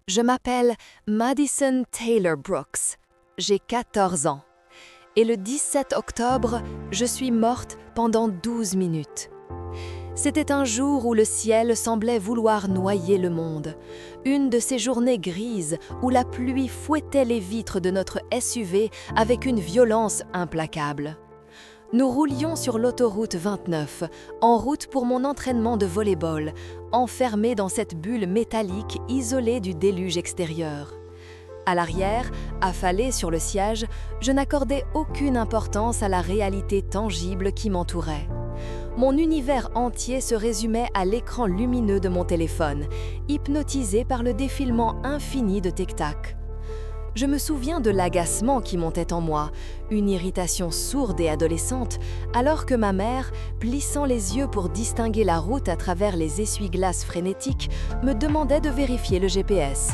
Je m'appelle Madison Taylor Brooks. J'ai 14 ans. Et le 17 octobre, je suis morte pendant 12 minutes. C'était un jour où le ciel semblait vouloir noyer le monde. Une de ces journées grises où la pluie fouettait les vitres de notre SUV avec une violence implacable. Nous roulions sur l'autoroute 29, en route pour mon entraînement de volley-ball, enfermés dans cette bulle métallique isolée du déluge extérieur. À l'arrière, affalé sur le siège, je n'accordais aucune importance à la réalité tangible qui m'entourait. Mon univers entier se résumait à l'écran lumineux de mon téléphone, hypnotisé par le défilement infini de tic-tac. Je me souviens de l'agacement qui montait en moi, une irritation sourde et adolescente, alors que ma mère, plissant les yeux pour distinguer la route à travers les essuie-glaces frénétiques, me demandait de vérifier le GPS.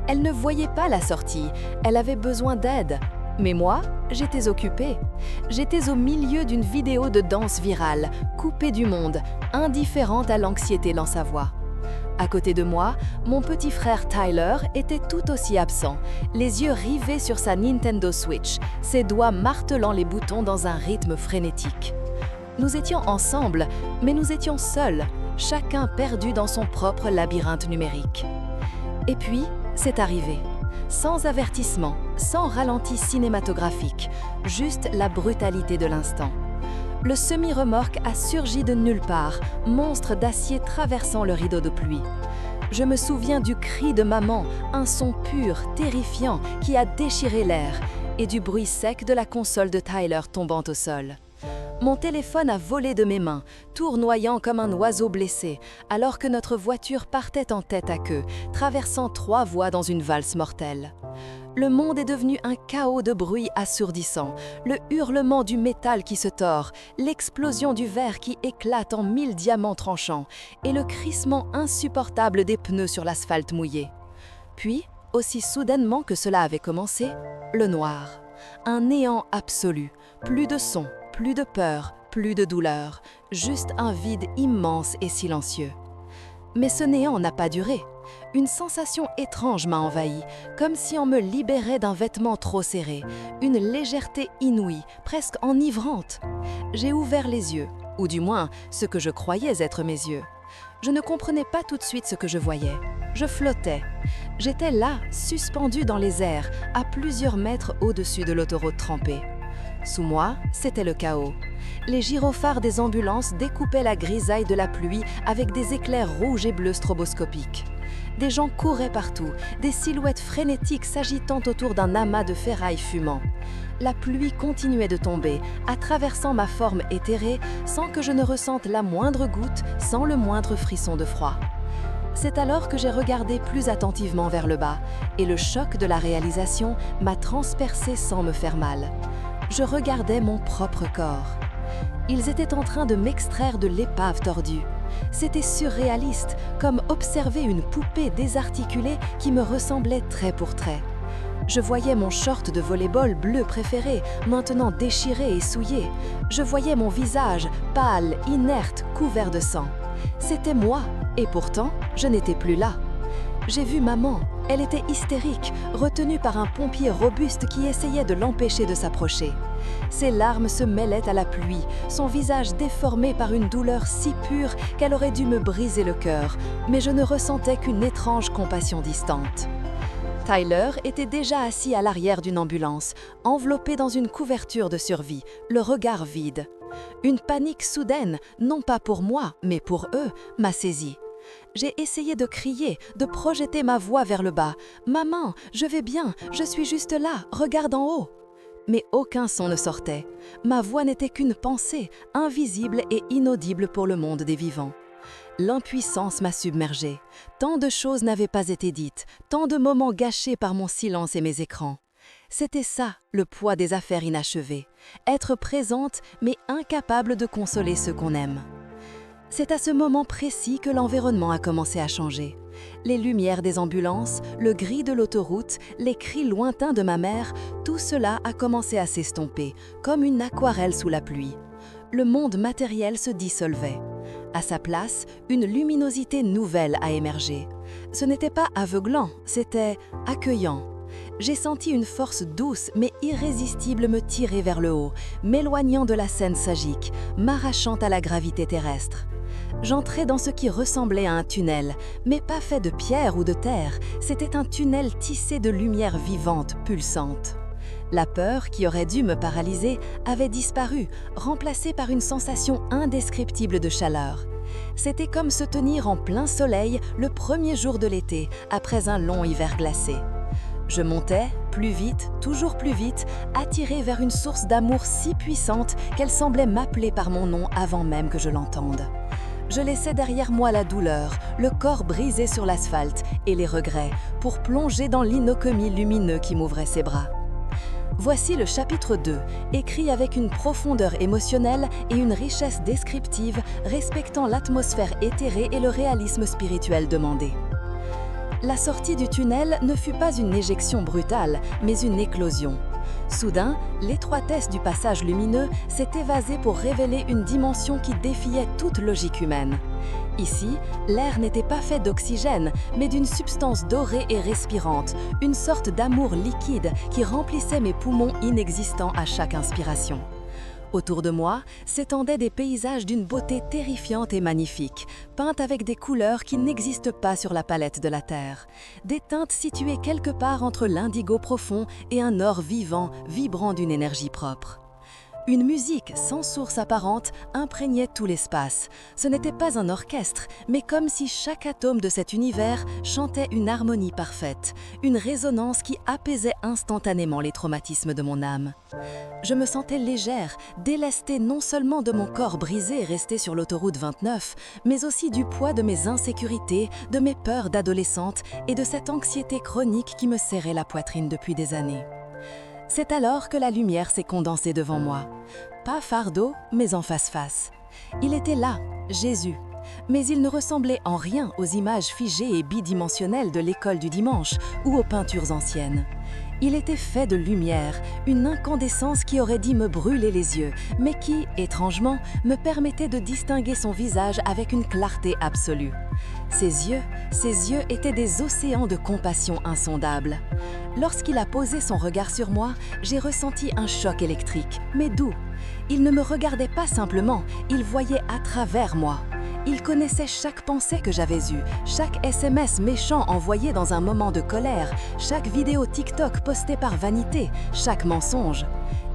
Elle ne voyait pas la sortie, elle avait besoin d'aide. Mais moi, j'étais occupée. J'étais au milieu d'une vidéo de danse virale, coupée du monde, indifférente à l'anxiété dans sa voix. À côté de moi, mon petit frère Tyler était tout aussi absent, les yeux rivés sur sa Nintendo Switch, ses doigts martelant les boutons dans un rythme frénétique. Nous étions ensemble, mais nous étions seuls, chacun perdu dans son propre labyrinthe numérique. Et puis, c'est arrivé. Sans avertissement, sans ralenti cinématographique, juste la brutalité de l'instant. Le semi-remorque a surgi de nulle part, monstre d'acier traversant le rideau de pluie. Je me souviens du cri de maman, un son pur, terrifiant, qui a déchiré l'air, et du bruit sec de la console de Tyler tombant au sol. Mon téléphone a volé de mes mains, tournoyant comme un oiseau blessé, alors que notre voiture partait en tête à queue, traversant 3 voies dans une valse mortelle. Le monde est devenu un chaos de bruit assourdissant, le hurlement du métal qui se tord, l'explosion du verre qui éclate en 1000 diamants tranchants et le crissement insupportable des pneus sur l'asphalte mouillé. Puis, aussi soudainement que cela avait commencé, le noir. Un néant absolu, plus de son, plus de peur, plus de douleur, juste un vide immense et silencieux. Mais ce néant n'a pas duré. Une sensation étrange m'a envahi, comme si on me libérait d'un vêtement trop serré, une légèreté inouïe, presque enivrante. J'ai ouvert les yeux, ou du moins ce que je croyais être mes yeux. Je ne comprenais pas tout de suite ce que je voyais. Je flottais. J'étais là, suspendue dans les airs, à plusieurs mètres au-dessus de l'autoroute trempée. Sous moi, c'était le chaos. Les gyrophares des ambulances découpaient la grisaille de la pluie avec des éclairs rouges et bleus stroboscopiques. Des gens couraient partout, des silhouettes frénétiques s'agitant autour d'un amas de ferraille fumant. La pluie continuait de tomber, à traversant ma forme éthérée, sans que je ne ressente la moindre goutte, sans le moindre frisson de froid. C'est alors que j'ai regardé plus attentivement vers le bas, et le choc de la réalisation m'a transpercé sans me faire mal. Je regardais mon propre corps. Ils étaient en train de m'extraire de l'épave tordue. C'était surréaliste, comme observer une poupée désarticulée qui me ressemblait trait pour trait. Je voyais mon short de volley-ball bleu préféré, maintenant déchiré et souillé. Je voyais mon visage, pâle, inerte, couvert de sang. C'était moi, et pourtant, je n'étais plus là. J'ai vu maman. Elle était hystérique, retenue par un pompier robuste qui essayait de l'empêcher de s'approcher. Ses larmes se mêlaient à la pluie, son visage déformé par une douleur si pure qu'elle aurait dû me briser le cœur, mais je ne ressentais qu'une étrange compassion distante. Tyler était déjà assis à l'arrière d'une ambulance, enveloppé dans une couverture de survie, le regard vide. Une panique soudaine, non pas pour moi, mais pour eux, m'a saisie. J'ai essayé de crier, de projeter ma voix vers le bas. « Maman, je vais bien, je suis juste là, regarde en haut !» Mais aucun son ne sortait. Ma voix n'était qu'une pensée, invisible et inaudible pour le monde des vivants. L'impuissance m'a submergée. Tant de choses n'avaient pas été dites, tant de moments gâchés par mon silence et mes écrans. C'était ça, le poids des affaires inachevées. Être présente, mais incapable de consoler ceux qu'on aime. C'est à ce moment précis que l'environnement a commencé à changer. Les lumières des ambulances, le gris de l'autoroute, les cris lointains de ma mère, tout cela a commencé à s'estomper, comme une aquarelle sous la pluie. Le monde matériel se dissolvait. À sa place, une luminosité nouvelle a émergé. Ce n'était pas aveuglant, c'était accueillant. J'ai senti une force douce mais irrésistible me tirer vers le haut, m'éloignant de la scène sagique, m'arrachant à la gravité terrestre. J'entrais dans ce qui ressemblait à un tunnel, mais pas fait de pierre ou de terre, c'était un tunnel tissé de lumière vivante, pulsante. La peur, qui aurait dû me paralyser, avait disparu, remplacée par une sensation indescriptible de chaleur. C'était comme se tenir en plein soleil le premier jour de l'été, après un long hiver glacé. Je montais, plus vite, toujours plus vite, attirée vers une source d'amour si puissante qu'elle semblait m'appeler par mon nom avant même que je l'entende. Je laissais derrière moi la douleur, le corps brisé sur l'asphalte et les regrets, pour plonger dans l'inocomie lumineux qui m'ouvrait ses bras. Voici le chapitre 2, écrit avec une profondeur émotionnelle et une richesse descriptive respectant l'atmosphère éthérée et le réalisme spirituel demandé. La sortie du tunnel ne fut pas une éjection brutale, mais une éclosion. Soudain, l'étroitesse du passage lumineux s'est évasée pour révéler une dimension qui défiait toute logique humaine. Ici, l'air n'était pas fait d'oxygène, mais d'une substance dorée et respirante, une sorte d'amour liquide qui remplissait mes poumons inexistants à chaque inspiration. Autour de moi s'étendaient des paysages d'une beauté terrifiante et magnifique, peintes avec des couleurs qui n'existent pas sur la palette de la Terre. Des teintes situées quelque part entre l'indigo profond et un or vivant, vibrant d'une énergie propre. Une musique sans source apparente imprégnait tout l'espace. Ce n'était pas un orchestre, mais comme si chaque atome de cet univers chantait une harmonie parfaite, une résonance qui apaisait instantanément les traumatismes de mon âme. Je me sentais légère, délestée non seulement de mon corps brisé resté sur l'autoroute 29, mais aussi du poids de mes insécurités, de mes peurs d'adolescente et de cette anxiété chronique qui me serrait la poitrine depuis des années. C'est alors que la lumière s'est condensée devant moi. Pas fardeau, mais en face-face. Il était là, Jésus. Mais il ne ressemblait en rien aux images figées et bidimensionnelles de l'école du dimanche ou aux peintures anciennes. Il était fait de lumière, une incandescence qui aurait dit me brûler les yeux, mais qui, étrangement, me permettait de distinguer son visage avec une clarté absolue. Ses yeux étaient des océans de compassion insondables. Lorsqu'il a posé son regard sur moi, j'ai ressenti un choc électrique, mais doux. Il ne me regardait pas simplement, il voyait à travers moi. Il connaissait chaque pensée que j'avais eue, chaque SMS méchant envoyé dans un moment de colère, chaque vidéo TikTok postée par vanité, chaque mensonge.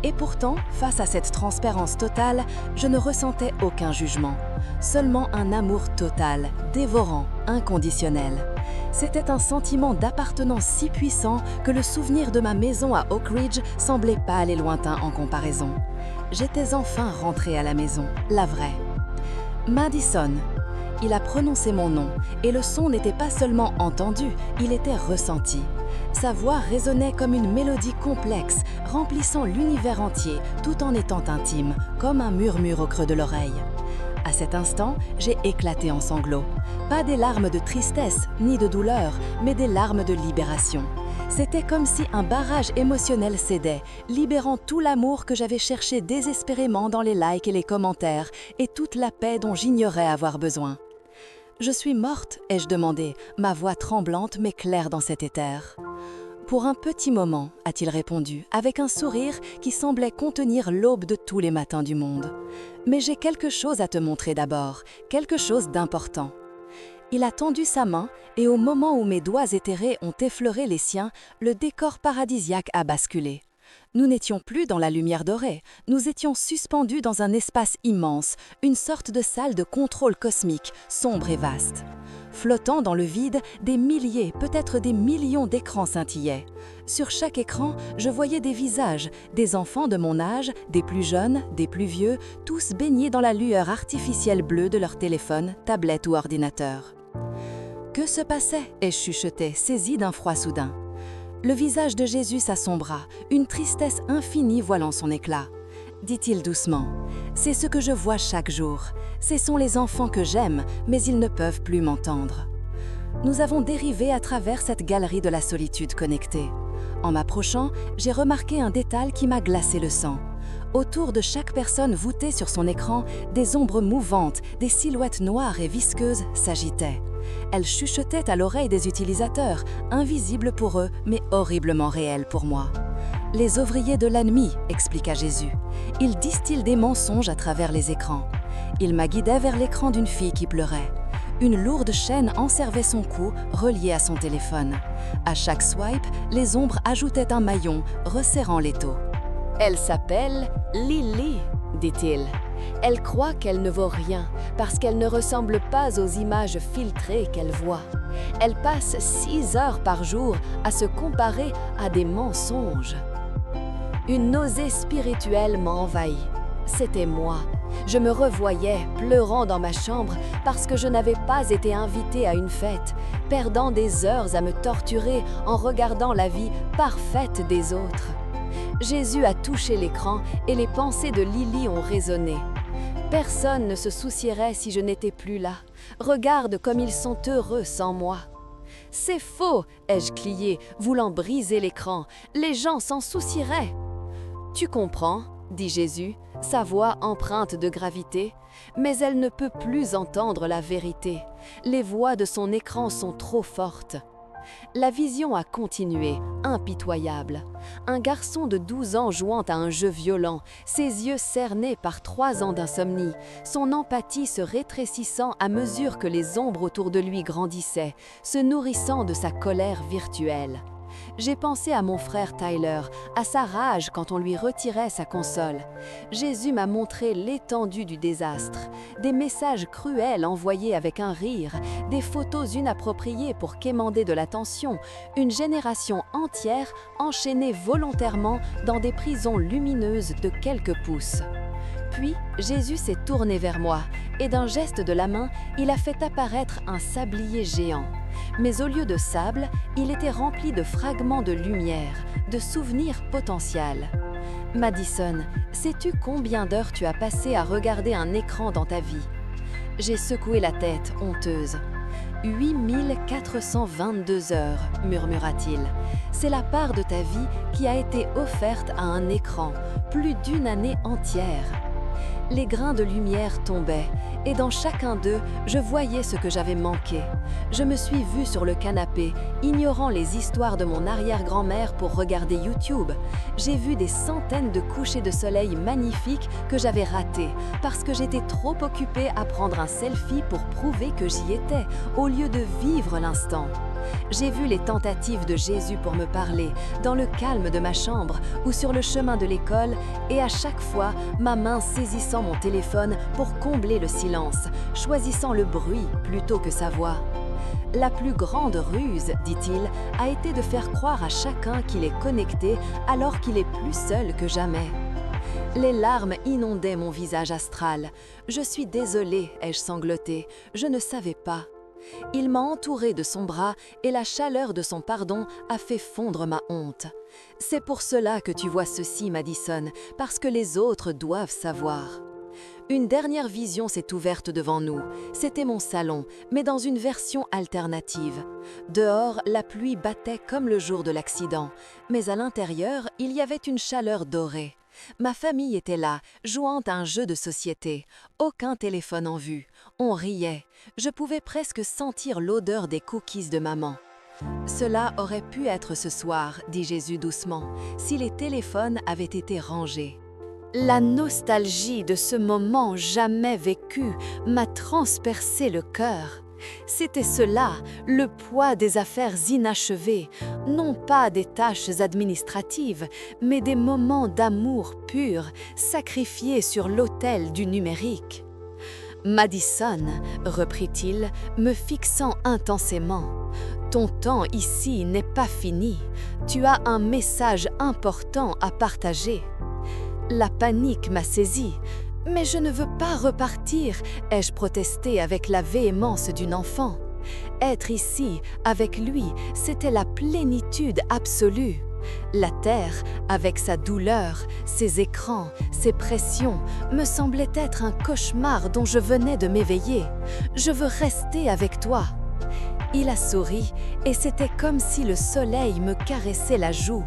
Et pourtant, face à cette transparence totale, je ne ressentais aucun jugement. Seulement un amour total, dévorant, inconditionnel. C'était un sentiment d'appartenance si puissant que le souvenir de ma maison à Oak Ridge semblait pâle et lointain en comparaison. J'étais enfin rentrée à la maison, la vraie. Madison. Il a prononcé mon nom, et le son n'était pas seulement entendu, il était ressenti. Sa voix résonnait comme une mélodie complexe, remplissant l'univers entier, tout en étant intime, comme un murmure au creux de l'oreille. À cet instant, j'ai éclaté en sanglots. Pas des larmes de tristesse, ni de douleur, mais des larmes de libération. C'était comme si un barrage émotionnel cédait, libérant tout l'amour que j'avais cherché désespérément dans les likes et les commentaires, et toute la paix dont j'ignorais avoir besoin. « Je suis morte ?» ai-je demandé, ma voix tremblante mais claire dans cet éther. « Pour un petit moment » a-t-il répondu, avec un sourire qui semblait contenir l'aube de tous les matins du monde. « Mais j'ai quelque chose à te montrer d'abord, quelque chose d'important. » Il a tendu sa main et au moment où mes doigts éthérés ont effleuré les siens, le décor paradisiaque a basculé. Nous n'étions plus dans la lumière dorée, nous étions suspendus dans un espace immense, une sorte de salle de contrôle cosmique, sombre et vaste. Flottant dans le vide, des milliers, peut-être des millions d'écrans scintillaient. Sur chaque écran, je voyais des visages, des enfants de mon âge, des plus jeunes, des plus vieux, tous baignés dans la lueur artificielle bleue de leur téléphone, tablette ou ordinateur. « Que se passait ?» ai-je chuchoté, saisi d'un froid soudain. Le visage de Jésus s'assombra, une tristesse infinie voilant son éclat. Dit-il doucement, « C'est ce que je vois chaque jour. Ce sont les enfants que j'aime, mais ils ne peuvent plus m'entendre. » Nous avons dérivé à travers cette galerie de la solitude connectée. En m'approchant, j'ai remarqué un détail qui m'a glacé le sang. Autour de chaque personne voûtée sur son écran, des ombres mouvantes, des silhouettes noires et visqueuses s'agitaient. Elle chuchotait à l'oreille des utilisateurs, invisible pour eux, mais horriblement réelle pour moi. « Les ouvriers de l'ennemi », expliqua Jésus. « Ils distillent des mensonges à travers les écrans. » Il m'a guidé vers l'écran d'une fille qui pleurait. Une lourde chaîne enservait son cou, reliée à son téléphone. À chaque swipe, les ombres ajoutaient un maillon, resserrant l'étau. « Elle s'appelle Lily », dit-il. « Elle croit qu'elle ne vaut rien parce qu'elle ne ressemble pas aux images filtrées qu'elle voit. Elle passe 6 heures par jour à se comparer à des mensonges. » Une nausée spirituelle m'a envahi. C'était moi. Je me revoyais pleurant dans ma chambre parce que je n'avais pas été invitée à une fête, perdant des heures à me torturer en regardant la vie parfaite des autres. Jésus a touché l'écran et les pensées de Lily ont résonné. Personne ne se soucierait si je n'étais plus là. Regarde comme ils sont heureux sans moi. « C'est faux !» ai-je crié, voulant briser l'écran. « Les gens s'en soucieraient !»« Tu comprends ?» dit Jésus, sa voix empreinte de gravité, mais elle ne peut plus entendre la vérité. Les voix de son écran sont trop fortes. La vision a continué, impitoyable. Un garçon de 12 ans jouant à un jeu violent, ses yeux cernés par 3 ans d'insomnie, son empathie se rétrécissant à mesure que les ombres autour de lui grandissaient, se nourrissant de sa colère virtuelle. J'ai pensé à mon frère Tyler, à sa rage quand on lui retirait sa console. Jésus m'a montré l'étendue du désastre, des messages cruels envoyés avec un rire, des photos inappropriées pour quémander de l'attention, une génération entière enchaînée volontairement dans des prisons lumineuses de quelques pouces. Puis, Jésus s'est tourné vers moi et d'un geste de la main, il a fait apparaître un sablier géant. Mais au lieu de sable, il était rempli de fragments de lumière, de souvenirs potentiels. « Madison, sais-tu combien d'heures tu as passé à regarder un écran dans ta vie ?» J'ai secoué la tête, honteuse. « 8422 heures, murmura-t-il. C'est la part de ta vie qui a été offerte à un écran, plus d'1 année entière. » Les grains de lumière tombaient, et dans chacun d'eux, je voyais ce que j'avais manqué. Je me suis vue sur le canapé, ignorant les histoires de mon arrière-grand-mère pour regarder YouTube. J'ai vu des centaines de couchers de soleil magnifiques que j'avais ratés, parce que j'étais trop occupée à prendre un selfie pour prouver que j'y étais, au lieu de vivre l'instant. J'ai vu les tentatives de Jésus pour me parler, dans le calme de ma chambre ou sur le chemin de l'école, et à chaque fois, ma main saisissant mon téléphone pour combler le silence, choisissant le bruit plutôt que sa voix. La plus grande ruse, dit-il, a été de faire croire à chacun qu'il est connecté alors qu'il est plus seul que jamais. Les larmes inondaient mon visage astral. « Je suis désolée », ai-je sangloté, « je ne savais pas. » Il m'a entourée de son bras et la chaleur de son pardon a fait fondre ma honte. « C'est pour cela que tu vois ceci, Madison, parce que les autres doivent savoir. » Une dernière vision s'est ouverte devant nous. C'était mon salon, mais dans une version alternative. Dehors, la pluie battait comme le jour de l'accident, mais à l'intérieur, il y avait une chaleur dorée. Ma famille était là, jouant à un jeu de société. Aucun téléphone en vue. On riait. Je pouvais presque sentir l'odeur des cookies de maman. « Cela aurait pu être ce soir, dit Jésus doucement, si les téléphones avaient été rangés. » La nostalgie de ce moment jamais vécu m'a transpercé le cœur. C'était cela, le poids des affaires inachevées, non pas des tâches administratives, mais des moments d'amour pur, sacrifiés sur l'autel du numérique. « Madison, reprit-il, me fixant intensément, ton temps ici n'est pas fini, tu as un message important à partager. » La panique m'a saisie. « Mais je ne veux pas repartir », ai-je protesté avec la véhémence d'une enfant. Être ici, avec lui, c'était la plénitude absolue. La terre, avec sa douleur, ses écrans, ses pressions, me semblait être un cauchemar dont je venais de m'éveiller. Je veux rester avec toi. Il a souri et c'était comme si le soleil me caressait la joue.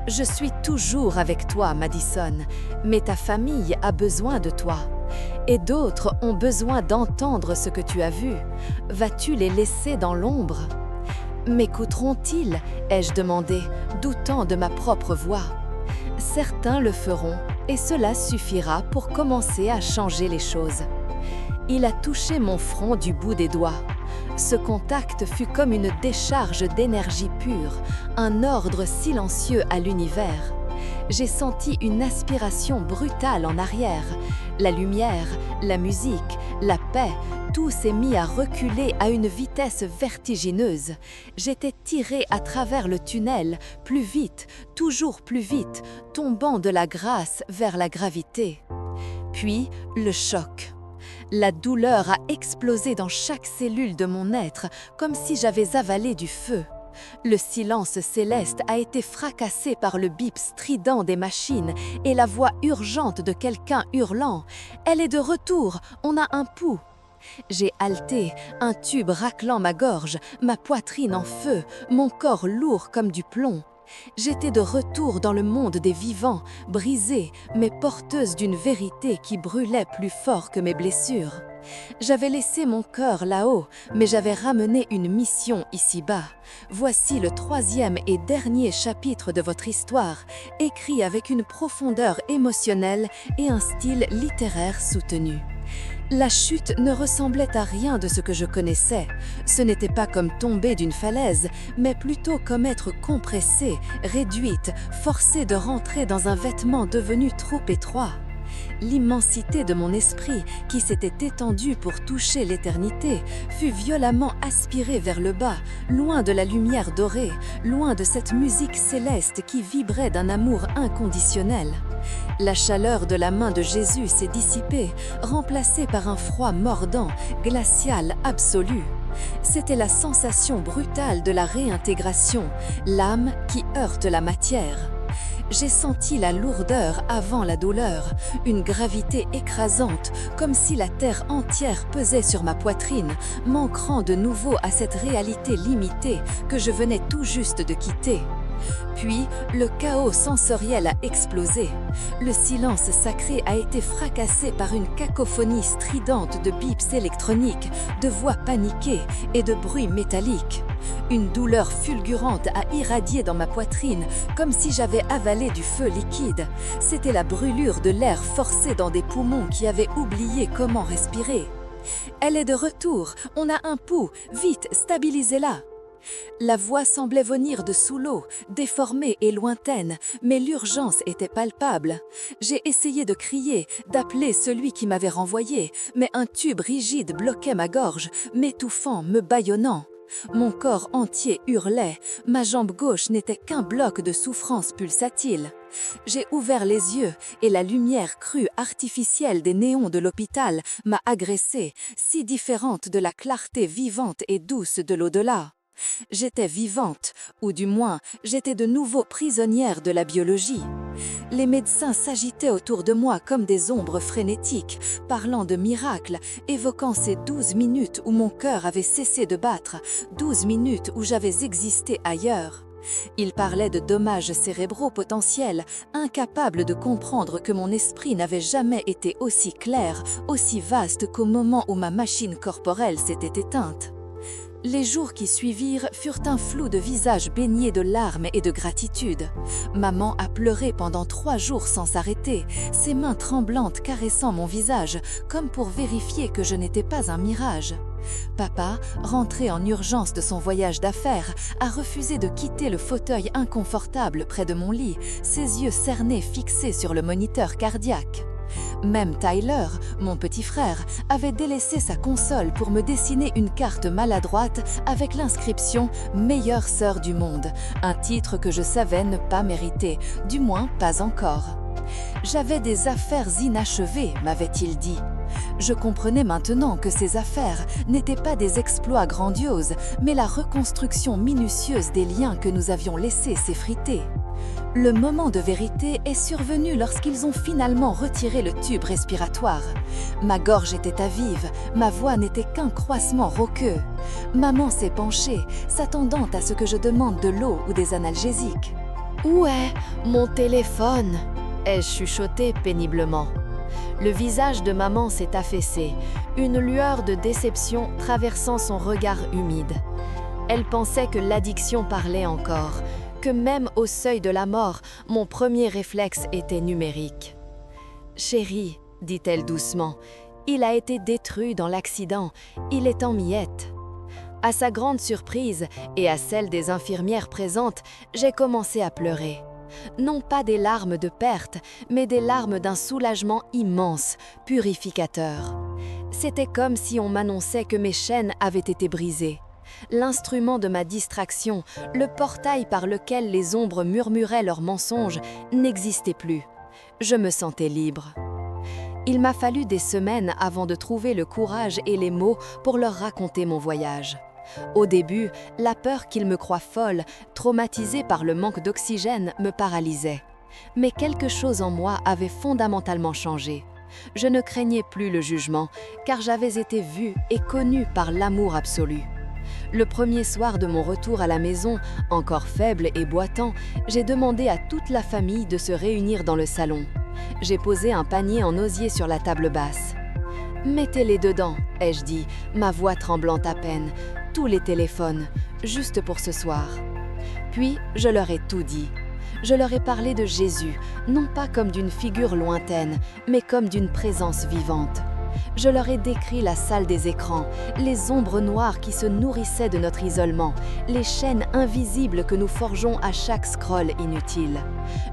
Je suis toujours avec toi, Madison, mais ta famille a besoin de toi. Et d'autres ont besoin d'entendre ce que tu as vu. Vas-tu les laisser dans l'ombre? M'écouteront-ils? Ai-je demandé, doutant de ma propre voix. Certains le feront, et cela suffira pour commencer à changer les choses. Il a touché mon front du bout des doigts. Ce contact fut comme une décharge d'énergie pure, un ordre silencieux à l'univers. J'ai senti une aspiration brutale en arrière. La lumière, la musique, la paix, tout s'est mis à reculer à une vitesse vertigineuse. J'étais tirée à travers le tunnel, plus vite, toujours plus vite, tombant de la grâce vers la gravité. Puis, le choc. La douleur a explosé dans chaque cellule de mon être, comme si j'avais avalé du feu. Le silence céleste a été fracassé par le bip strident des machines et la voix urgente de quelqu'un hurlant « Elle est de retour, on a un pouls !» J'ai halté, un tube raclant ma gorge, ma poitrine en feu, mon corps lourd comme du plomb. J'étais de retour dans le monde des vivants, brisée, mais porteuse d'une vérité qui brûlait plus fort que mes blessures. J'avais laissé mon cœur là-haut, mais j'avais ramené une mission ici-bas. Voici le 3e et dernier chapitre de votre histoire, écrit avec une profondeur émotionnelle et un style littéraire soutenu. La chute ne ressemblait à rien de ce que je connaissais. Ce n'était pas comme tomber d'une falaise, mais plutôt comme être compressée, réduite, forcée de rentrer dans un vêtement devenu trop étroit. L'immensité de mon esprit, qui s'était étendue pour toucher l'éternité, fut violemment aspirée vers le bas, loin de la lumière dorée, loin de cette musique céleste qui vibrait d'un amour inconditionnel. La chaleur de la main de Jésus s'est dissipée, remplacée par un froid mordant, glacial absolu. C'était la sensation brutale de la réintégration, l'âme qui heurte la matière. J'ai senti la lourdeur avant la douleur, une gravité écrasante, comme si la terre entière pesait sur ma poitrine, m'ancrant de nouveau à cette réalité limitée que je venais tout juste de quitter. Puis, le chaos sensoriel a explosé. Le silence sacré a été fracassé par une cacophonie stridente de bips électroniques, de voix paniquées et de bruits métalliques. Une douleur fulgurante a irradié dans ma poitrine, comme si j'avais avalé du feu liquide. C'était la brûlure de l'air forcé dans des poumons qui avaient oublié comment respirer. Elle est de retour, on a un pouls, vite, stabilisez-la. La voix semblait venir de sous l'eau, déformée et lointaine, mais l'urgence était palpable. J'ai essayé de crier, d'appeler celui qui m'avait renvoyé, mais un tube rigide bloquait ma gorge, m'étouffant, me bâillonnant. Mon corps entier hurlait, ma jambe gauche n'était qu'un bloc de souffrance pulsatile. J'ai ouvert les yeux et la lumière crue artificielle des néons de l'hôpital m'a agressée, si différente de la clarté vivante et douce de l'au-delà. J'étais vivante, ou du moins, j'étais de nouveau prisonnière de la biologie. Les médecins s'agitaient autour de moi comme des ombres frénétiques, parlant de miracles, évoquant ces 12 minutes où mon cœur avait cessé de battre, 12 minutes où j'avais existé ailleurs. Ils parlaient de dommages cérébraux potentiels, incapables de comprendre que mon esprit n'avait jamais été aussi clair, aussi vaste qu'au moment où ma machine corporelle s'était éteinte. Les jours qui suivirent furent un flou de visages baignés de larmes et de gratitude. Maman a pleuré pendant 3 jours sans s'arrêter, ses mains tremblantes caressant mon visage, comme pour vérifier que je n'étais pas un mirage. Papa, rentré en urgence de son voyage d'affaires, a refusé de quitter le fauteuil inconfortable près de mon lit, ses yeux cernés fixés sur le moniteur cardiaque. Même Tyler, mon petit frère, avait délaissé sa console pour me dessiner une carte maladroite avec l'inscription « Meilleure sœur du monde », un titre que je savais ne pas mériter, du moins pas encore. J'avais des affaires inachevées, m'avait-il dit. Je comprenais maintenant que ces affaires n'étaient pas des exploits grandioses, mais la reconstruction minutieuse des liens que nous avions laissés s'effriter. Le moment de vérité est survenu lorsqu'ils ont finalement retiré le tube respiratoire. Ma gorge était à vive, ma voix n'était qu'un croissement rauqueux. Maman s'est penchée, s'attendant à ce que je demande de l'eau ou des analgésiques. « Où est mon téléphone? Ai-je chuchoté péniblement. Le visage de maman s'est affaissé, une lueur de déception traversant son regard humide. Elle pensait que l'addiction parlait encore, que même au seuil de la mort, mon premier réflexe était numérique. « Chérie, dit-elle doucement, il a été détruit dans l'accident, il est en miettes. » À sa grande surprise et à celle des infirmières présentes, j'ai commencé à pleurer. Non pas des larmes de perte, mais des larmes d'un soulagement immense, purificateur. C'était comme si on m'annonçait que mes chaînes avaient été brisées. L'instrument de ma distraction, le portail par lequel les ombres murmuraient leurs mensonges, n'existait plus. Je me sentais libre. Il m'a fallu des semaines avant de trouver le courage et les mots pour leur raconter mon voyage. Au début, la peur qu'ils me croient folle, traumatisée par le manque d'oxygène, me paralysait. Mais quelque chose en moi avait fondamentalement changé. Je ne craignais plus le jugement, car j'avais été vue et connue par l'amour absolu. Le premier soir de mon retour à la maison, encore faible et boitant, j'ai demandé à toute la famille de se réunir dans le salon. J'ai posé un panier en osier sur la table basse. « Mettez-les dedans », ai-je dit, ma voix tremblant à peine. « Tous les téléphones, juste pour ce soir. » Puis, je leur ai tout dit. Je leur ai parlé de Jésus, non pas comme d'une figure lointaine, mais comme d'une présence vivante. Je leur ai décrit la salle des écrans, les ombres noires qui se nourrissaient de notre isolement, les chaînes invisibles que nous forgeons à chaque scroll inutile.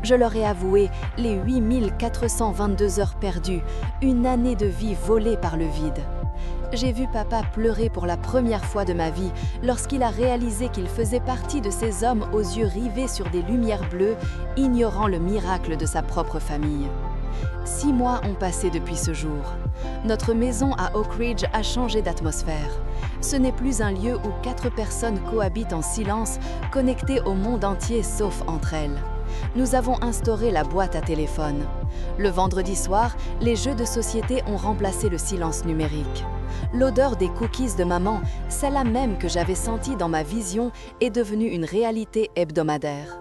Je leur ai avoué les 8422 heures perdues, une année de vie volée par le vide. J'ai vu papa pleurer pour la première fois de ma vie lorsqu'il a réalisé qu'il faisait partie de ces hommes aux yeux rivés sur des lumières bleues, ignorant le miracle de sa propre famille. 6 mois ont passé depuis ce jour. Notre maison à Oak Ridge a changé d'atmosphère. Ce n'est plus un lieu où 4 personnes cohabitent en silence, connectées au monde entier sauf entre elles. Nous avons instauré la boîte à téléphone. Le vendredi soir, les jeux de société ont remplacé le silence numérique. L'odeur des cookies de maman, celle-là même que j'avais sentie dans ma vision, est devenue une réalité hebdomadaire.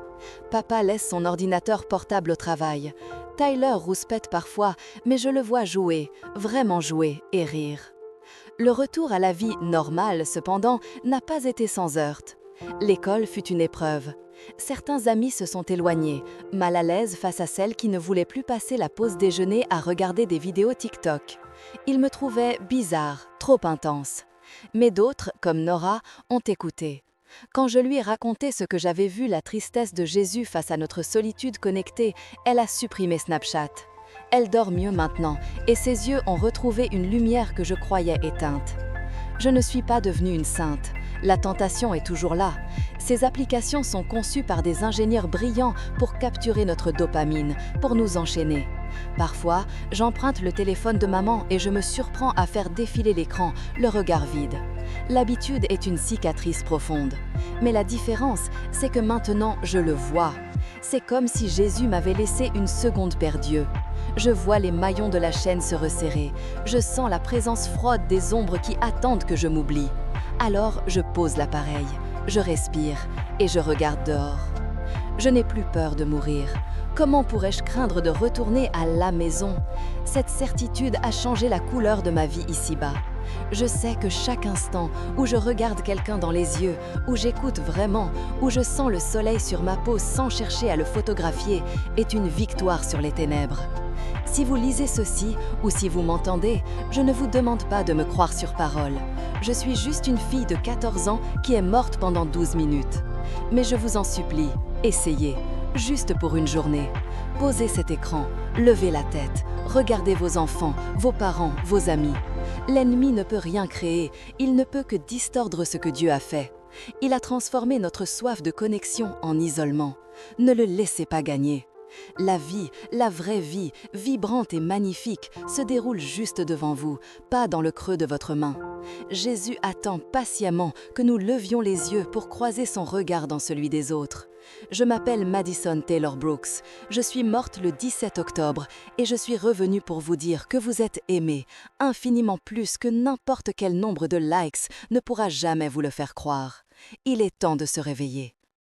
Papa laisse son ordinateur portable au travail. Tyler rouspète parfois, mais je le vois jouer, vraiment jouer et rire. Le retour à la vie normale, cependant, n'a pas été sans heurts. L'école fut une épreuve. Certains amis se sont éloignés, mal à l'aise face à celles qui ne voulaient plus passer la pause déjeuner à regarder des vidéos TikTok. Ils me trouvaient bizarre, trop intense. Mais d'autres, comme Nora, ont écouté. Quand je lui ai raconté ce que j'avais vu, la tristesse de Jésus face à notre solitude connectée, elle a supprimé Snapchat. Elle dort mieux maintenant et ses yeux ont retrouvé une lumière que je croyais éteinte. Je ne suis pas devenue une sainte. La tentation est toujours là. Ces applications sont conçues par des ingénieurs brillants pour capturer notre dopamine, pour nous enchaîner. Parfois, j'emprunte le téléphone de maman et je me surprends à faire défiler l'écran, le regard vide. L'habitude est une cicatrice profonde. Mais la différence, c'est que maintenant, je le vois. C'est comme si Jésus m'avait laissé une seconde paire d'yeux. Je vois les maillons de la chaîne se resserrer. Je sens la présence froide des ombres qui attendent que je m'oublie. Alors, je pose l'appareil, je respire et je regarde dehors. Je n'ai plus peur de mourir. Comment pourrais-je craindre de retourner à la maison? Cette certitude a changé la couleur de ma vie ici-bas. Je sais que chaque instant où je regarde quelqu'un dans les yeux, où j'écoute vraiment, où je sens le soleil sur ma peau sans chercher à le photographier, est une victoire sur les ténèbres. Si vous lisez ceci ou si vous m'entendez, je ne vous demande pas de me croire sur parole. Je suis juste une fille de 14 ans qui est morte pendant 12 minutes. Mais je vous en supplie, essayez, juste pour une journée. Posez cet écran, levez la tête, regardez vos enfants, vos parents, vos amis. L'ennemi ne peut rien créer, il ne peut que distordre ce que Dieu a fait. Il a transformé notre soif de connexion en isolement. Ne le laissez pas gagner. La vie, la vraie vie, vibrante et magnifique, se déroule juste devant vous, pas dans le creux de votre main. Jésus attend patiemment que nous levions les yeux pour croiser son regard dans celui des autres. Je m'appelle Madison Taylor Brooks, je suis morte le 17 octobre et je suis revenue pour vous dire que vous êtes aimés, infiniment plus que n'importe quel nombre de likes ne pourra jamais vous le faire croire. Il est temps de se réveiller.